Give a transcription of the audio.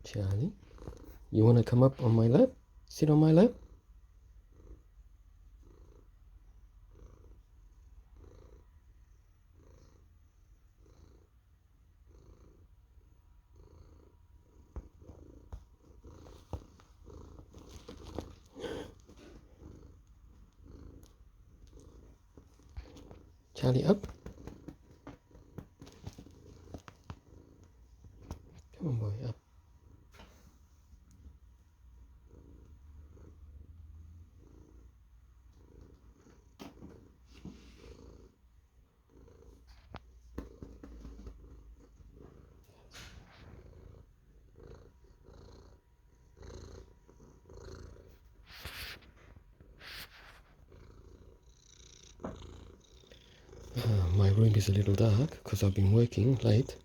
Charlie, you want to come up on my lap? Sit on my lap? Charlie, up. Come on, boy, up. My room is a little dark because I've been working late.